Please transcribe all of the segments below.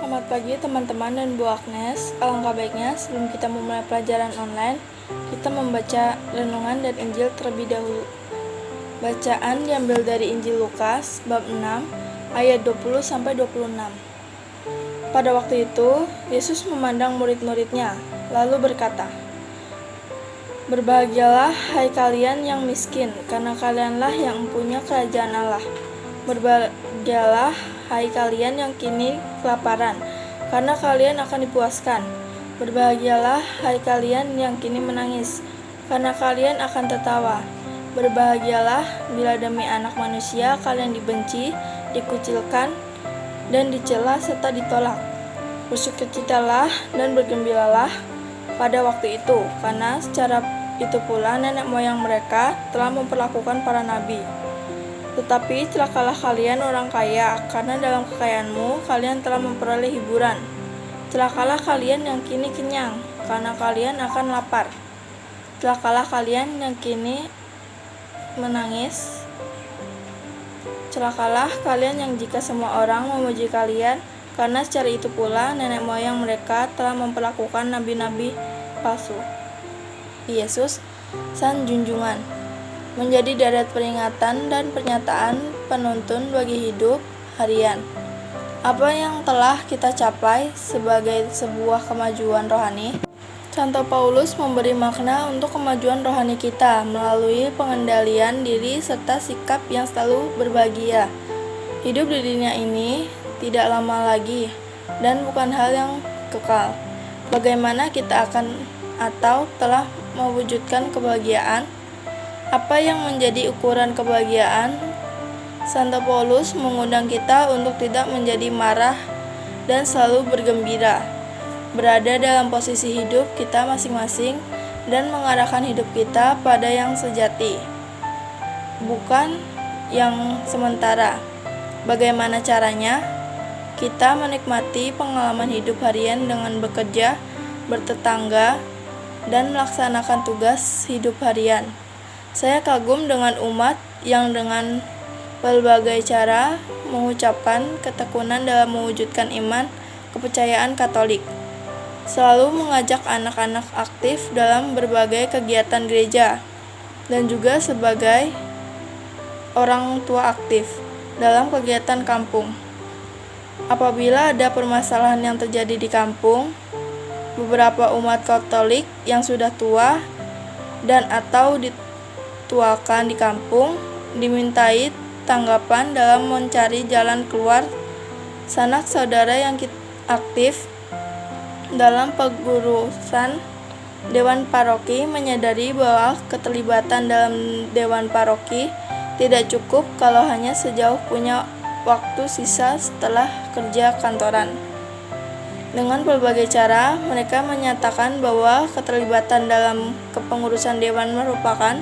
Selamat pagi teman-teman dan Bu Agnes. Alangkah baiknya sebelum kita memulai pelajaran online, kita membaca renungan dan Injil terlebih dahulu. Bacaan diambil dari Injil Lukas bab 6 ayat 20-26. Pada waktu itu, Yesus memandang murid-muridnya, lalu berkata, "Berbahagialah hai kalian yang miskin, karena kalianlah yang mempunyai kerajaan Allah. Berbahagialah hai kalian yang kini kelaparan, karena kalian akan dipuaskan. Berbahagialah hai kalian yang kini menangis, karena kalian akan tertawa. Berbahagialah bila demi Anak Manusia kalian dibenci, dikucilkan, dan dicela serta ditolak. Bersukacitalah dan bergembiralah pada waktu itu, karena secara itu pula nenek moyang mereka telah memperlakukan para nabi. Tetapi celakalah kalian orang kaya, karena dalam kekayaanmu kalian telah memperoleh hiburan. Celakalah kalian yang kini kenyang, karena kalian akan lapar. Celakalah kalian yang kini menangis. Celakalah kalian yang jika semua orang memuji kalian, karena secara itu pula nenek moyang mereka telah memperlakukan nabi-nabi palsu." Yesus, Sang Junjungan, menjadi deret peringatan dan pernyataan penuntun bagi hidup harian. Apa yang telah kita capai sebagai sebuah kemajuan rohani? Santo Paulus memberi makna untuk kemajuan rohani kita melalui pengendalian diri serta sikap yang selalu berbahagia. Hidup di dunia ini tidak lama lagi dan bukan hal yang kekal. Bagaimana kita akan atau telah mewujudkan kebahagiaan? Apa yang menjadi ukuran kebahagiaan? Santo Paulus mengundang kita untuk tidak menjadi marah dan selalu bergembira, berada dalam posisi hidup kita masing-masing dan mengarahkan hidup kita pada yang sejati, bukan yang sementara. Bagaimana caranya? Kita menikmati pengalaman hidup harian dengan bekerja, bertetangga, dan melaksanakan tugas hidup harian. Saya kagum dengan umat yang dengan berbagai cara mengucapkan ketekunan dalam mewujudkan iman kepercayaan Katolik. Selalu mengajak anak-anak aktif dalam berbagai kegiatan gereja, dan juga sebagai orang tua aktif dalam kegiatan kampung. Apabila ada permasalahan yang terjadi di kampung, beberapa umat Katolik yang sudah tua dan atau dituakan di kampung dimintai tanggapan dalam mencari jalan keluar. Sanak saudara yang aktif dalam pengurusan Dewan Paroki menyadari bahwa keterlibatan dalam Dewan Paroki tidak cukup kalau hanya sejauh punya waktu sisa setelah kerja kantoran. Dengan berbagai cara, mereka menyatakan bahwa keterlibatan dalam kepengurusan dewan merupakan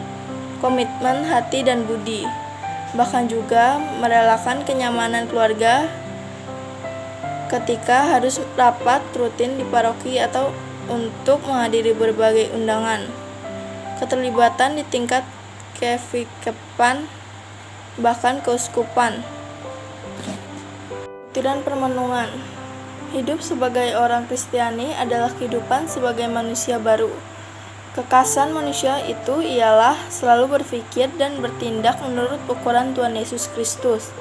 komitmen hati dan budi, bahkan juga merelakan kenyamanan keluarga ketika harus rapat rutin di paroki atau untuk menghadiri berbagai undangan. Keterlibatan di tingkat kevikepan, bahkan keuskupan. Butiran permenungan. Hidup sebagai orang Kristiani adalah kehidupan sebagai manusia baru. Kekhasan manusia itu ialah selalu berpikir dan bertindak menurut ukuran Tuhan Yesus Kristus.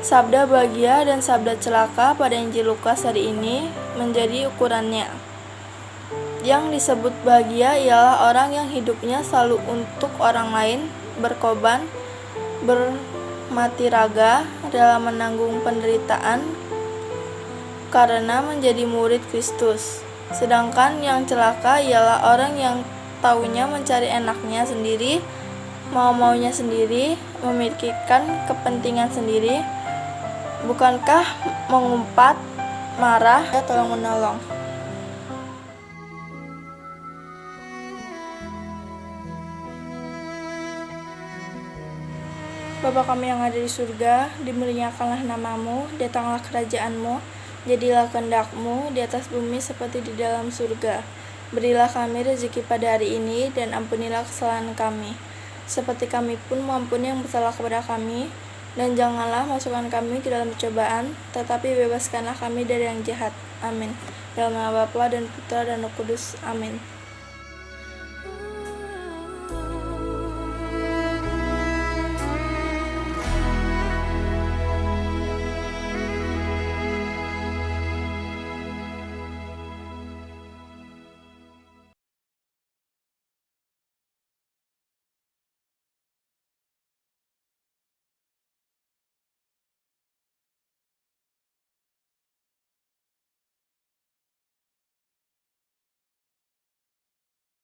Sabda bahagia dan sabda celaka pada Injil Lukas hari ini menjadi ukurannya. Yang disebut bahagia ialah orang yang hidupnya selalu untuk orang lain, berkorban, bermati raga, rela menanggung penderitaan karena menjadi murid Kristus. Sedangkan yang celaka ialah orang yang taunya mencari enaknya sendiri, mau-maunya sendiri, memikirkan kepentingan sendiri. Bukankah mengumpat, marah, tolong menolong? Bapa kami yang ada di surga, dimuliakanlah namamu, datanglah kerajaanmu, jadilah kehendak-Mu di atas bumi seperti di dalam surga. Berilah kami rezeki pada hari ini, dan ampunilah kesalahan kami, seperti kami pun mengampuni yang bersalah kepada kami. Dan janganlah masukkan kami ke dalam cobaan, tetapi bebaskanlah kami dari yang jahat. Amin. Dalam nama Bapa dan Putra dan Roh Kudus. Amin.